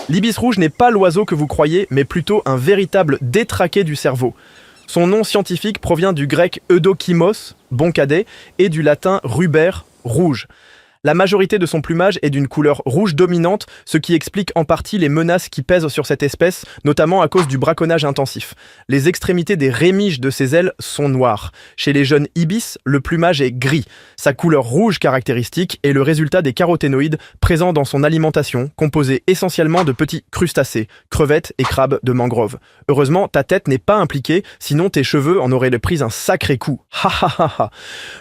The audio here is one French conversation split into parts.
L'ibis rouge n'est pas l'oiseau que vous croyez, mais plutôt un véritable détraqué du cerveau. Son nom scientifique provient du grec eudokimos, bon cadet, et du latin ruber, rouge. La majorité de son plumage est d'une couleur rouge dominante, ce qui explique en partie les menaces qui pèsent sur cette espèce, notamment à cause du braconnage intensif. Les extrémités des rémiges de ses ailes sont noires. Chez les jeunes ibis, le plumage est gris. Sa couleur rouge caractéristique est le résultat des caroténoïdes présents dans son alimentation, composée essentiellement de petits crustacés, crevettes et crabes de mangrove. Heureusement, ta tête n'est pas impliquée, sinon tes cheveux en auraient pris un sacré coup. Ha ha ha ha.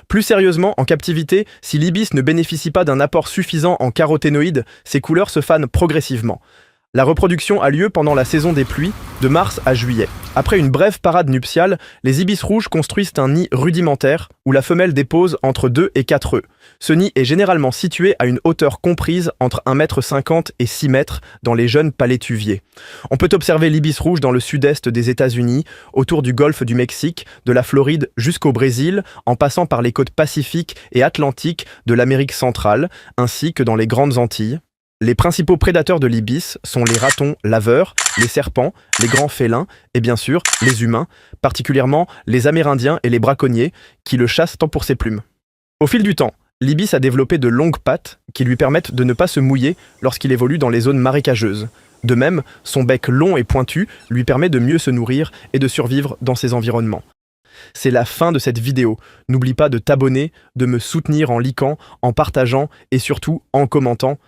Plus sérieusement, en captivité, si l'ibis ne bénéficie pas d'un apport suffisant en caroténoïdes, ses couleurs se fanent progressivement. La reproduction a lieu pendant la saison des pluies, de mars à juillet. Après une brève parade nuptiale, les ibis rouges construisent un nid rudimentaire où la femelle dépose entre 2 et 4 œufs. Ce nid est généralement situé à une hauteur comprise entre 1,50 m et 6 m dans les jeunes palétuviers. On peut observer l'ibis rouge dans le sud-est des États-Unis, autour du golfe du Mexique, de la Floride jusqu'au Brésil, en passant par les côtes pacifiques et atlantiques de l'Amérique centrale, ainsi que dans les Grandes Antilles. Les principaux prédateurs de l'ibis sont les ratons laveurs, les serpents, les grands félins et bien sûr les humains, particulièrement les Amérindiens et les braconniers qui le chassent tant pour ses plumes. Au fil du temps, l'ibis a développé de longues pattes qui lui permettent de ne pas se mouiller lorsqu'il évolue dans les zones marécageuses. De même, son bec long et pointu lui permet de mieux se nourrir et de survivre dans ces environnements. C'est la fin de cette vidéo. N'oublie pas de t'abonner, de me soutenir en likant, en partageant et surtout en commentant.